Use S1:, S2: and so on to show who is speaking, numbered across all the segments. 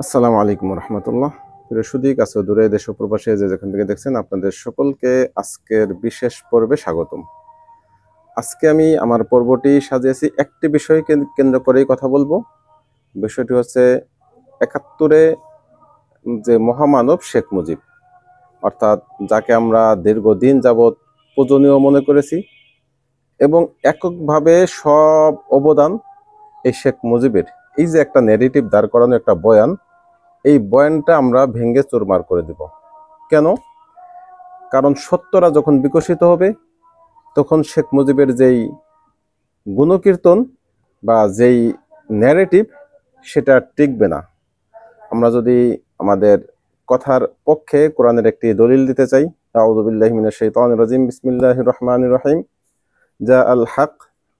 S1: আসসালামু আলাইকুম রহমতুল্লাহ। প্রিয় সুদী, কাছে ও দূরে, দেশ ও প্রবাসে যে যেখান থেকে দেখছেন, আপনাদের সকলকে আজকের বিশেষ পর্বে স্বাগতম। আজকে আমি আমার পর্বটি সাজিয়েছি একটি বিষয়কে কেন্দ্র করেই কথা বলবো। বিষয়টি হচ্ছে ৭১-এ যে মহামানব শেখ মুজিব, অর্থাৎ যাকে আমরা দীর্ঘদিন যাবৎ পূজনীয় মনে করেছি এবং এককভাবে সব অবদান এই শেখ মুজিবের, এই যে একটা ন্যারেটিভ দাঁড় করানো একটা বয়ান, এই বয়ানটা আমরা ভেঙে চুরমার করে দেব। কেন? কারণ সত্যরা যখন বিকশিত হবে তখন শেখ মুজিবের যেই গুণকীর্তন বা যেই ন্যারেটিভ, সেটা টিকবে না। আমরা যদি আমাদের কথার পক্ষে কোরআনের একটি দলিল দিতে চাই, আউযু বিল্লাহি মিনাশ শাইতানির রাজিম, বিসমিল্লাহির রহমানির রহিম, জা আল হক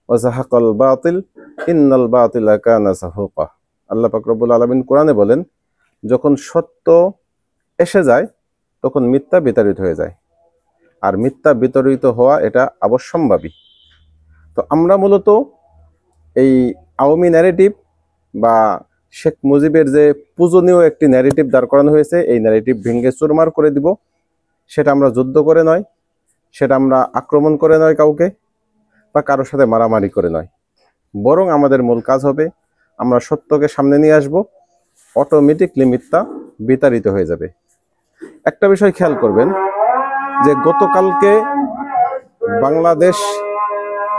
S1: ওয়া যাহাকাল বাতিল ইন্নাল বাতিলা কানা যাহুকা। আল্লাহ পাক রব্বুল আলামিন কোরআনে বলেন, যখন সত্য এসে যায় তখন মিথ্যা বিতাড়িত হয়ে যায়, আর মিথ্যা বিতরিত হওয়া এটা অবশ্যম্ভাবী। তো আমরা মূলত এই আওয়ামী ন্যারেটিভ বা শেখ মুজিবের যে পূজনীয় একটি ন্যারেটিভ দাঁড় করানো হয়েছে, এই ন্যারেটিভ ভেঙে চুরমার করে দিব। সেটা আমরা যুদ্ধ করে নয়, সেটা আমরা আক্রমণ করে নয় কাউকে, বা কারোর সাথে মারামারি করে নয়, বরং আমাদের মূল কাজ হবে আমরা সত্যকে সামনে নিয়ে আসব, অটোমেটিকলি মিথ্যা বিতাড়িত হয়ে যাবে। একটা বিষয় খেয়াল করবেন যে গতকালকে বাংলাদেশ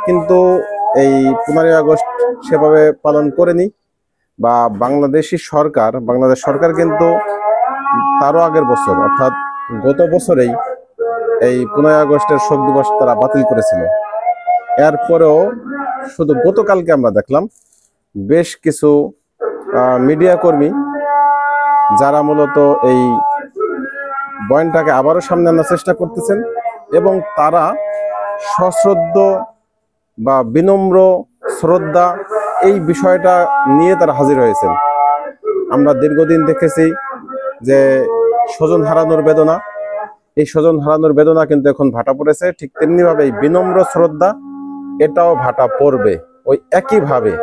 S1: কিন্তু এই 15ই আগস্ট সেভাবে পালন করেনি, বা বাংলাদেশ সরকার কিন্তু তারও আগের বছর অর্থাৎ গত বছরেই এই 15ই আগস্টের শোক দিবস তারা বাতিল করেছিল। এরপরেও শুধু গতকালকে আমরা দেখলাম বেশ কিছু মিডিয়া কর্মী যারা মূলত এই বয়ানটাকে আবারও সামনে আনার চেষ্টা করতেছেন, এবং তারা সশ্রদ্ধ বা বিনম্র শ্রদ্ধা এই বিষয়টা নিয়ে তারা হাজির হয়েছেন। আমরা দীর্ঘদিন দেখেছি যে স্বজন হারানোর বেদনা, এই স্বজন হারানোর বেদনা কিন্তু এখন ভাটা পড়েছে। ঠিক তেমনিভাবে এই বিনম্র শ্রদ্ধা এটাও ভাটা পড়বে ওই একইভাবে।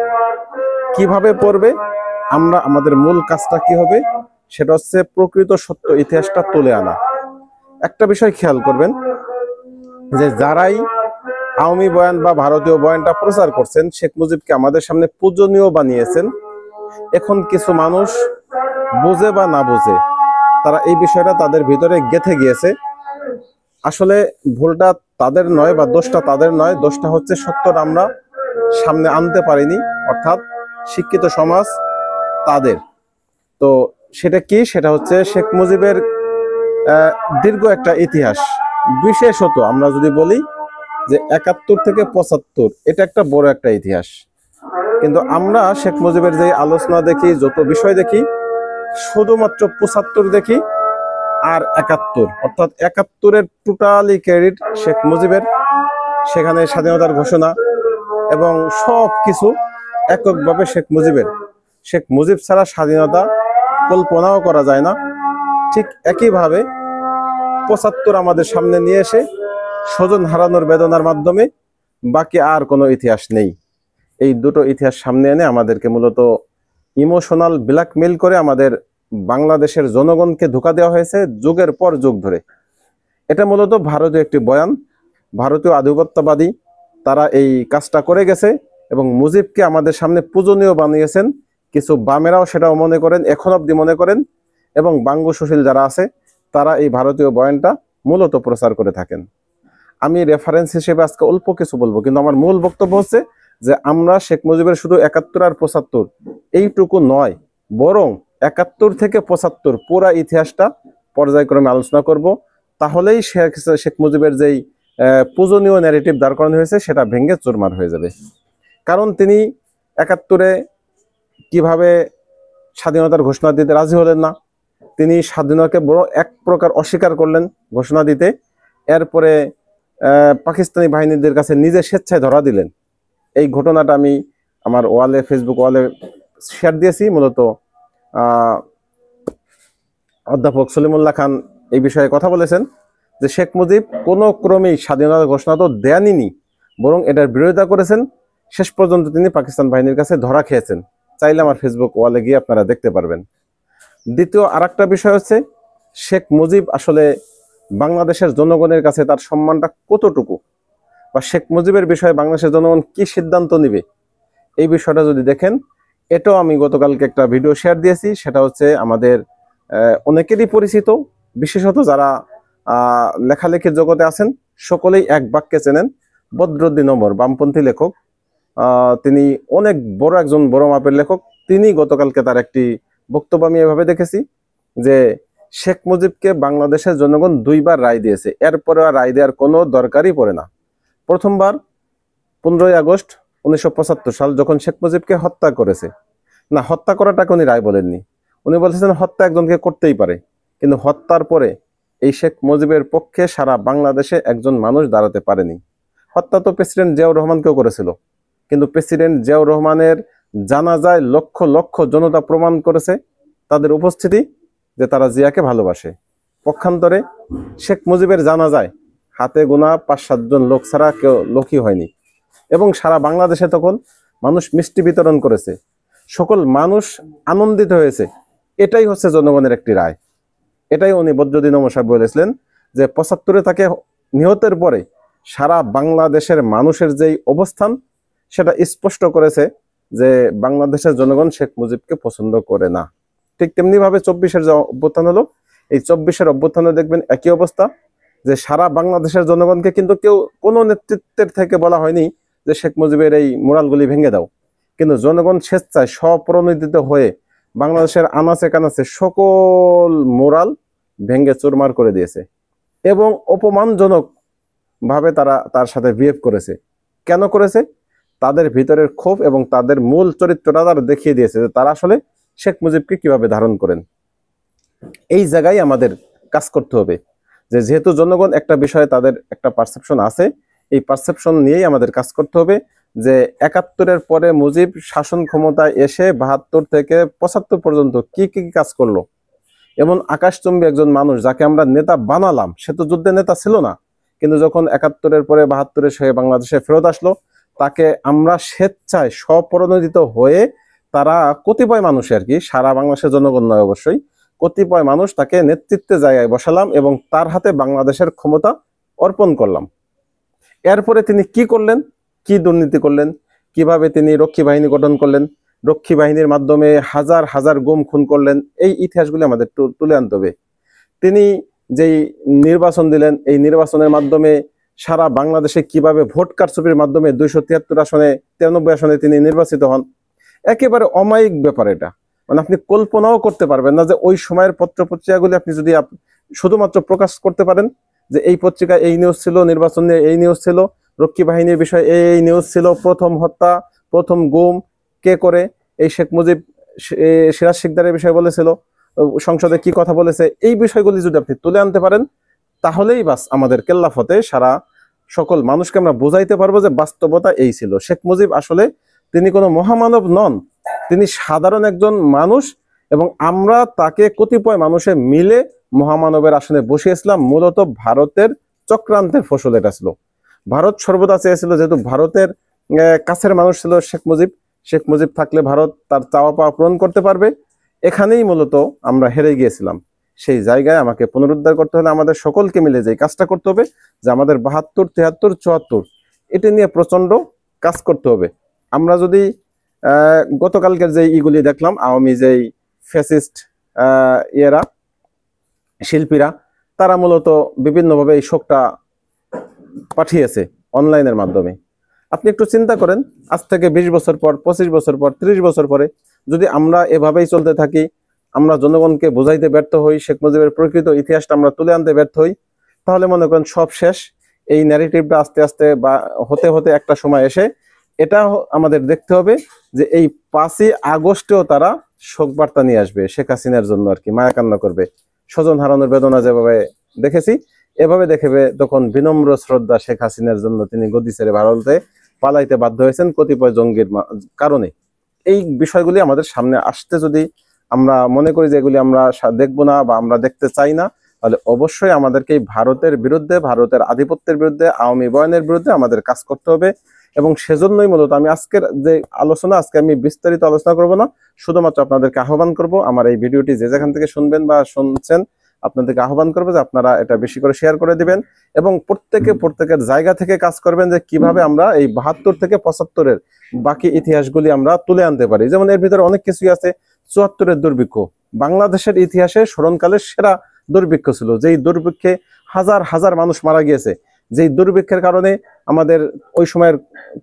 S1: কিভাবে পড়বে? আমরা আমাদের মূল কাজটা কি হবে, সেটা হচ্ছে প্রকৃত সত্য ইতিহাসটা তুলে আনা। একটা বিষয় খেয়াল করবেন যে যারাই আওয়ামী বয়ান বা ভারতীয় বয়ানটা প্রচার করছেন, শেখ মুজিবকে আমাদের সামনে পূজনীয় বানিয়েছেন, এখন কিছু মানুষ বুঝে বা না বুঝে তারা এই বিষয়টা তাদের ভিতরে গেঁথে গিয়েছে। আসলে ভুলটা তাদের নয় বা দোষটা তাদের নয়, দোষটা হচ্ছে সত্যটা আমরা সামনে আনতে পারিনি, অর্থাৎ শিক্ষিত সমাজ তাদের। তো সেটা কি? সেটা হচ্ছে শেখ মুজিবের দীর্ঘ একটা ইতিহাস। বিশেষত আমরা যদি বলি যে ৭১ থেকে ৭৫, এটা একটা বড় একটা ইতিহাস। কিন্তু আমরা শেখ মুজিবের যে আলোচনা দেখি, যত বিষয় দেখি, শুধুমাত্র ৭৫ দেখি আর ৭১, অর্থাৎ ৭১-এর টোটালি ক্রেডিট শেখ মুজিবের। সেখানে স্বাধীনতার ঘোষণা এবং সব কিছু এককভাবে শেখ মুজিবের। শেখ মুজিব ছাড়া স্বাধীনতা কল্পনাও করা যায় না। ঠিক একইভাবে ৭৫ আমাদের সামনে নিয়ে এসে স্বজন হারানোর বেদনার মাধ্যমে বাকি আর কোনো ইতিহাস নেই। এই দুটো ইতিহাস সামনে এনে আমাদেরকে মূলত ইমোশনাল ব্ল্যাকমেইল করে আমাদের বাংলাদেশের জনগণকে ধোঁকা দেওয়া হয়েছে যুগের পর যুগ ধরে। এটা মূলত ভারতীয় একটি বয়ান, ভারতীয় আধিপত্যবাদী তারা এই কাজটা করে গেছে এবং মুজিবকে আমাদের সামনে পূজনীয় বানিয়েছেন। কিছু বামেরাও সেটাও মনে করেন, এখন অব্দি মনে করেন, এবং বাঙ্গু সুশীল যারা আছে তারা এই ভারতীয় বয়ানটা মূলত প্রচার করে থাকেন। আমি রেফারেন্স হিসেবে আজকে অল্প কিছু বলবো, কিন্তু আমার মূল বক্তব্য হচ্ছে যে আমরা শেখ মুজিবের শুধু ৭১ আর ৭৫ এইটুকু নয়, বরং ৭১ থেকে ৭৫ পুরা ইতিহাসটা পর্যায়ক্রমে আলোচনা করব। তাহলেই শেখ মুজিবের যেই পূজনীয় ন্যারেটিভ দাঁড় করানো হয়েছে সেটা ভেঙে চুরমার হয়ে যাবে। কারণ তিনি ৭১-এ কিভাবে স্বাধীনতার ঘোষণা দিতে রাজি হলেন না, তিনি স্বাধীনতাকে বড় এক প্রকার অস্বীকার করলেন ঘোষণা দিতে। এরপরে পাকিস্তানি বাহিনীদের কাছে নিজে স্বেচ্ছায় ধরা দিলেন। এই ঘটনাটা আমি আমার ফেসবুক ওয়ালে শেয়ার দিয়েছি। মূলত অধ্যাপক সলিমুল্লাহ খান এই বিষয়ে কথা বলেছেন যে শেখ মুজিব কোনো ক্রমেই স্বাধীনতার ঘোষণা তো দেনইনি, বরং এটার বিরোধিতা করেছেন। শেষ পর্যন্ত তিনি পাকিস্তান বাহিনীর কাছে ধরা খেয়েছেন। চাইলে আমার ফেসবুক ওয়ালে গিয়ে আপনারা দেখতে পারবেন। দ্বিতীয় আরেকটা বিষয় হচ্ছে শেখ মুজিব আসলে বাংলাদেশের জনগণের কাছে তার সম্মানটা কতটুকু, বা শেখ মুজিবের বিষয়ে বাংলাদেশের জনগণ কি সিদ্ধান্ত নিবে, এই বিষয়টা যদি দেখেন, এটাও আমি গতকালকে একটা ভিডিও শেয়ার দিয়েছি। সেটা হচ্ছে আমাদের অনেকেরই পরিচিত, বিশেষত যারা লেখালেখির জগতে আছেন সকলেই এক বাক্যে চেনেন, বদরুদ্দীন ওমর, বামপন্থী লেখক। তিনি অনেক বড় একজন বড় মাপের লেখক। তিনি গতকালকে তার একটি বক্তব্য আমি এভাবে দেখেছি যে শেখ মুজিবকে বাংলাদেশের জনগণ 2বার রায় দিয়েছে, এরপরে আর রায় দেওয়ার কোনো দরকারই পড়ে না। প্রথমবার 15ই আগস্ট 1975 সাল যখন শেখ মুজিবকে হত্যা করেছে, না, হত্যা করাটাকে উনি রায় বলেননি, উনি বলেছেন হত্যা একজনকে করতেই পারে, কিন্তু হত্যার পরে এই শেখ মুজিবের পক্ষে সারা বাংলাদেশে একজন মানুষ দাঁড়াতে পারেনি। হত্যা তো প্রেসিডেন্ট জিয়াউর রহমানকেও করেছিল, কিন্তু প্রেসিডেন্ট জিয়াউর রহমানের জানাজায় লক্ষ লক্ষ জনতা প্রমাণ করেছে তাদের উপস্থিতি যে তারা জিয়াকে ভালোবাসে। পক্ষান্তরে শেখ মুজিবের জানাজায় হাতে গোনা 5-7 জন লোক ছাড়া কেউ লোকই হয়নি, এবং সারা বাংলাদেশে তখন মানুষ মিষ্টি বিতরণ করেছে, সকল মানুষ আনন্দিত হয়েছে। এটাই হচ্ছে জনগণের একটি রায়। এটাই উনি বদরুদ্দীন ওমর সাহেব বলেছিলেন যে 75-এ তাকে নিহতের পরে সারা বাংলাদেশের মানুষের যেই অবস্থান সেটা স্পষ্ট করেছে যে বাংলাদেশের জনগণ শেখ মুজিবকে পছন্দ করে না। ঠিক তেমনি ভাবে 24-এর যে অভ্যুত্থান হলো, এই 24-এর অভ্যুত্থানে দেখবেন একই অবস্থা, যে সারা বাংলাদেশের জনগণকে কিন্তু কেউ কোনো নেতৃত্বের থেকে বলা হয়নি যে শেখ মুজিবের এই মোরালগুলি ভেঙে দাও, কিন্তু জনগণ স্বেচ্ছায় স্বপ্রণোদিত হয়ে বাংলাদেশের আনাচে কানাচে সকল মোরাল ভেঙে চুরমার করে দিয়েছে, এবং অপমানজনক ভাবে তারা তার সাথে বিহেভ করেছে। কেন করেছে? তাদের ভিতরের ক্ষোভ এবং তাদের মূল চরিত্রটা তারা দেখিয়ে দিয়েছে যে তারা আসলে শেখ মুজিবকে কিভাবে ধারণ করেন। এই জায়গায় আমাদের কাজ করতে হবে, যে যেহেতু জনগণ একটা বিষয়ে তাদের একটা পারসেপশন আছে, এই পারসেপশন নিয়েই আমাদের কাজ করতে হবে যে 71-এর পরে মুজিব শাসন ক্ষমতায় এসে 72 থেকে 75 পর্যন্ত কি কি কাজ করলো। এমন আকাশচুম্বী একজন মানুষ যাকে আমরা নেতা বানালাম, সে তো যুদ্ধের নেতা ছিল না, কিন্তু যখন 71-এর পরে 72-এ সে বাংলাদেশে ফেরত আসলো, তাকে আমরা স্বেচ্ছায় স্বপ্রণোদিত হয়ে তারা কতিপয় মানুষ আর কি, সারা বাংলাদেশের জনগণ নয় অবশ্যই, কতিপয় মানুষ তাকে নেতৃত্বের জায়গায় বসালাম এবং তার হাতে বাংলাদেশের ক্ষমতা অর্পণ করলাম। এরপরে তিনি কি করলেন, কি দুর্নীতি করলেন, কিভাবে তিনি রক্ষী বাহিনী গঠন করলেন, রক্ষী বাহিনীর মাধ্যমে হাজার হাজার গুম খুন করলেন, এই ইতিহাসগুলি আমাদের তুলে আনতে হবে। তিনি যেই নির্বাচন দিলেন, এই নির্বাচনের মাধ্যমে সারা বাংলাদেশে কিভাবে ভোট কারচুপির মাধ্যমে 273 আসনে 93 আসনে তিনি নির্বাচিত হন, একেবারে অমায়িক ব্যাপার। এটা মানে আপনি কল্পনাও করতে পারবেন না যে ওই সময়ের পত্রপত্রিকাগুলি আপনি যদি শুধুমাত্র প্রকাশ করতে পারেন যে এই পত্রিকা এই নিউজ ছিল, নির্বাচন নিয়ে এই নিউজ ছিল, রক্ষী বাহিনীর বিষয়ে এই নিউজ ছিল, প্রথম হত্যা, প্রথম গুম কে করে, এই শেখ মুজিব সিরাজ শিকদারের বিষয়ে বলেছিল, সংসদে কি কথা বলেছে, এই বিষয়গুলি যদি আপনি তুলে আনতে পারেন, তাহলেই বাস আমাদের কেল্লাফতে সারা সকল মানুষকে আমরা বোঝাইতে পারবো যে বাস্তবতা এই ছিল। শেখ মুজিব আসলে তিনি কোনো মহামানব নন, তিনি সাধারণ একজন মানুষ, এবং আমরা তাকে কতিপয় মানুষে মিলে মহামানবের আসনে বসিয়েছিলাম। মূলত ভারতের চক্রান্তের ফসল এটা ছিল। ভারত সর্বদা চেয়েছিল, যেহেতু ভারতের কাছের মানুষ ছিল শেখ মুজিব, শেখ মুজিব থাকলে ভারত তার চাওয়া পাওয়া পূরণ করতে পারবে। এখানেই মূলত আমরা হেরে গিয়েছিলাম। সেই জায়গায় আমাকে পুনরুদ্ধার করতে হলে আমাদের সকলকে মিলে যে কাজটা করতে হবে, যে আমাদের 72, 73, 74 এটা নিয়ে প্রচন্ড কাজ করতে হবে। আমরা যদি গতকালকের যে ইগুলি দেখলাম, আওয়ামী যেই ফ্যাসিস্ট ইয়েরা শিল্পীরা, তারা মূলত বিভিন্নভাবে এই শোকটা পাঠিয়েছে অনলাইনের মাধ্যমে। আপনি একটু চিন্তা করেন, আজ থেকে 20 বছর পর, 25 বছর পর, 30 বছর পরে যদি আমরা এভাবেই চলতে থাকি, আমরা জনগণকে বোঝাইতে ব্যর্থ হই, শেখ মুজিবের প্রকৃত ইতিহাসটা আমরা তুলে আনতে ব্যর্থ হই, তাহলে মনে করেন সব শেষ। এই ন্যারেটিভটা আস্তে আস্তে বা হতে হতে একটা সময় এসে এটা আমাদের দেখতে হবে যে এই 5ই আগস্টেও তারা শোক বার্তা নিয়ে আসবে শেখ হাসিনার জন্য আর কি, মায়া কান্না করবে, স্বজন হারানোর বেদনা যেভাবে দেখেছি এভাবে দেখবে। তখন বিনম্র শ্রদ্ধা শেখ হাসিনার জন্য, তিনি গদি ছেড়ে ভারতে পালাইতে বাধ্য হয়েছেন কতিপয় জঙ্গির কারণে। এই বিষয়গুলি আমাদের সামনে আসতে যদি আমরা মনে করি যে এগুলি আমরা দেখবো না বা আমরা দেখতে চাই না, তাহলে অবশ্যই আমাদেরকে ভারতের বিরুদ্ধে, ভারতের আধিপত্যের বিরুদ্ধে, আওয়ামী বয়ানের বিরুদ্ধে আমাদের কাজ করতে হবে। এবং সেজন্যই মূলত আমি আজকের যে আলোচনা, আজকে আমি বিস্তারিত আলোচনা করব না, শুধুমাত্র আপনাদেরকে আহ্বান করব, আমার এই ভিডিওটি যে যেখান থেকে শুনবেন বা শুনছেন আপনাদেরকে আহ্বান করবো যে আপনারা এটা বেশি করে শেয়ার করে দিবেন এবং প্রত্যেকের জায়গা থেকে কাজ করবেন যে কিভাবে আমরা এই 72 থেকে 75-এর বাকি ইতিহাসগুলি আমরা তুলে আনতে পারি। যেমন এর ভিতরে অনেক কিছুই আছে। 74-এর দুর্ভিক্ষ বাংলাদেশের ইতিহাসে স্মরণকালের সেরা দুর্ভিক্ষ ছিল, যেই দুর্ভিক্ষে হাজার হাজার মানুষ মারা গিয়েছে। যেই দুর্ভিক্ষের কারণে আমাদের ওই সময়ের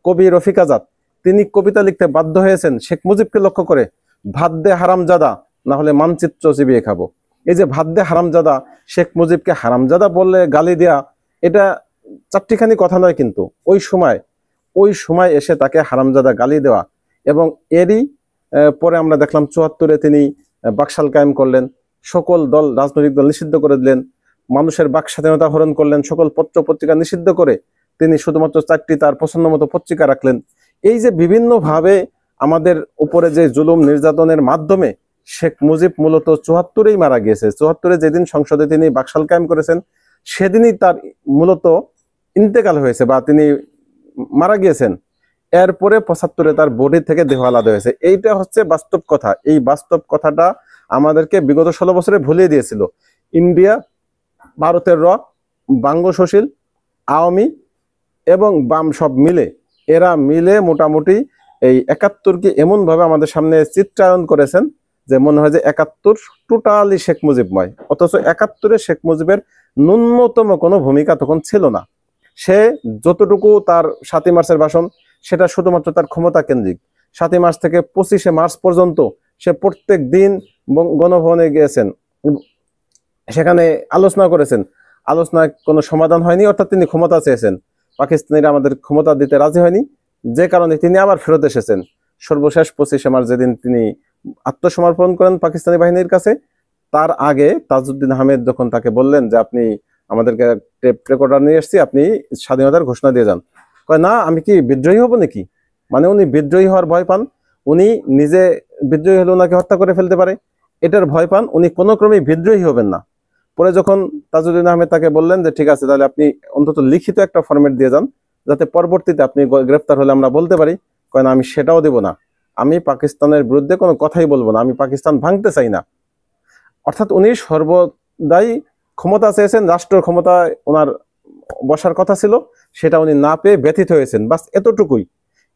S1: কবি রফিক আজাদ তিনি কবিতা লিখতে বাধ্য হয়েছেন শেখ মুজিবকে লক্ষ্য করে, ভাত দে হারামজাদা, না হলে মানচিত্র চিবিয়ে খাবো। এই যে ভাত দে হারামজাদা, শেখ মুজিবকে হারামজাদা বললে গালি দেয়া, এটা চারটিখানি কথা নয়, কিন্তু ওই সময় এসে তাকে হারামজাদা গালি দেওয়া। এবং এরই পরে আমরা দেখলাম 74-এ তিনি বাকশাল কায়েম করলেন, সকল দল রাজনৈতিক দল নিষিদ্ধ করে দিলেন, মানুষের বাক স্বাধীনতা হরণ করলেন, সকল পত্র পত্রিকা নিষিদ্ধ করে তিনি শুধুমাত্র 4টি তার পছন্দ মতো পত্রিকা রাখলেন। এই যে বিভিন্নভাবে আমাদের উপরে যে জুলুম নির্যাতনের মাধ্যমে শেখ মুজিব মূলত 74-এই মারা গিয়েছে। 74-এ যেদিন সংসদে তিনি বাকশাল কায়েম করেছেন সেদিনই তার মূলত ইন্তেকাল হয়েছে বা তিনি মারা গিয়েছেন। এরপরে 75-এ তার বডি থেকে দেহ আলাদা হয়েছে। এইটা হচ্ছে বাস্তব কথা। এই বাস্তব কথাটা আমাদেরকে বিগত 16 বছরে ভুলিয়ে দিয়েছিল ইন্ডিয়া, ভারতের বাঙ্গ শোষিল, আওয়ামী এবং বাম সব মিলে, এরা মিলে মোটামুটি এই 71-কে এমনভাবে আমাদের সামনে চিত্রায়ন করেছেন যে মনে হয় যে 71 টোটালি শেখ মুজিবময়। অথচ 71-এ শেখ মুজিবের ন্যূনতম কোনো ভূমিকা তখন ছিল না। সে যতটুকু তার 7ই মার্চের ভাষণ, সেটা শুধুমাত্র তার ক্ষমতা কেন্দ্রিক। 7ই মার্চ থেকে 25শে মার্চ পর্যন্ত সে প্রত্যেক দিন গণভবনে গিয়েছেন, সেখানে আলোচনা করেছেন। আলোচনায় কোনো সমাধান হয়নি, অর্থাৎ তিনি ক্ষমতা চেয়েছেন। পাকিস্তানিরা আমাদের ক্ষমতা দিতে রাজি হয়নি, যে কারণে তিনি আবার ফেরত এসেছেন। সর্বশেষ 25শে মার্চ যেদিন তিনি আত্মসমর্পণ করেন পাকিস্তানি বাহিনীর কাছে, তার আগে তাজউদ্দিন আহমেদ যখন তাকে বললেন যে আপনি আমাদেরকে টেপ রেকর্ডার নিয়ে এসেছি, আপনি স্বাধীনতার ঘোষণা দিয়ে যান, কয় না আমি কি বিদ্রোহী হব নাকি। মানে উনি বিদ্রোহী হওয়ার ভয় পান, উনি নিজে বিদ্রোহী হলে ওনাকে হত্যা করে ফেলতে পারে, এটার ভয় পান, উনি কোনো ক্রমেই বিদ্রোহী হবেন না। পরে যখন তাজউদ্দিন আহমেদ তাকে বললেন যে ঠিক আছে, তাহলে আপনি অন্তত লিখিত একটা ফরম্যাট দিয়ে যান, যাতে পরবর্তীতে আপনি গ্রেফতার হলে আমরা বলতে পারি, কয় না আমি সেটাও দেব না, আমি পাকিস্তানের বিরুদ্ধে কোনো কথাই বলবো না, আমি পাকিস্তান ভাঙতে চাই না। অর্থাৎ উনি সর্বদাই ক্ষমতা চেয়েছেন, রাষ্ট্র ক্ষমতায় ওনার বসার কথা ছিল, সেটা উনি না পেয়ে ব্যথিত হয়েছেন, বাস এতটুকুই।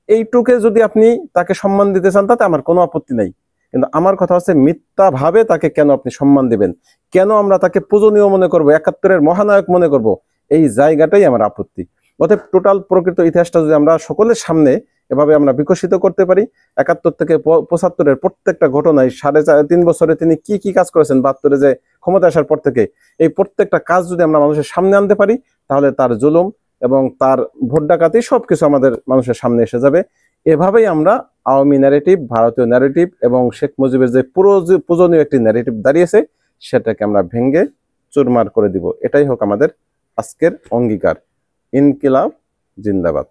S1: এইটুকে যদি আপনি তাকে সম্মান দিতে চান তাতে আমার কোনো আপত্তি নাই, কিন্তু আমার কথা হচ্ছে মিথ্যাভাবে তাকে কেন আপনি সম্মান দিবেন, কেন আমরা তাকে পূজনীয় মনে করব, 71-এর মহানায়ক মনে করব, এই জায়গাটাই আমার আপত্তি। অতএব টোটাল প্রকৃত ইতিহাসটা যদি আমরা সকলের সামনে এভাবে আমরা বিকশিত করতে পারি, 71 থেকে 75-এর প্রত্যেকটা ঘটনায় 3.5 বছরে তিনি কি কি কাজ করেছেন, 72-এ যে ক্ষমতা আসার পর থেকে, এই প্রত্যেকটা কাজ যদি আমরা মানুষের সামনে আনতে পারি, তাহলে তার জুলুম এবং তার ভোট ডাকাতি সবকিছু আমাদের মানুষের সামনে এসে যাবে। এভাবেই আমরা আওয়ামী ন্যারেটিভ, ভারতীয় ন্যারেটিভ এবং শেখ মুজিবের যে পূজনীয় একটি ন্যারেটিভ দাঁড়িয়েছে, সেটাকে আমরা ভেঙে চুরমার করে দিব। এটাই হোক আমাদের আজকের অঙ্গীকার। ইনকিলাব জিন্দাবাদ।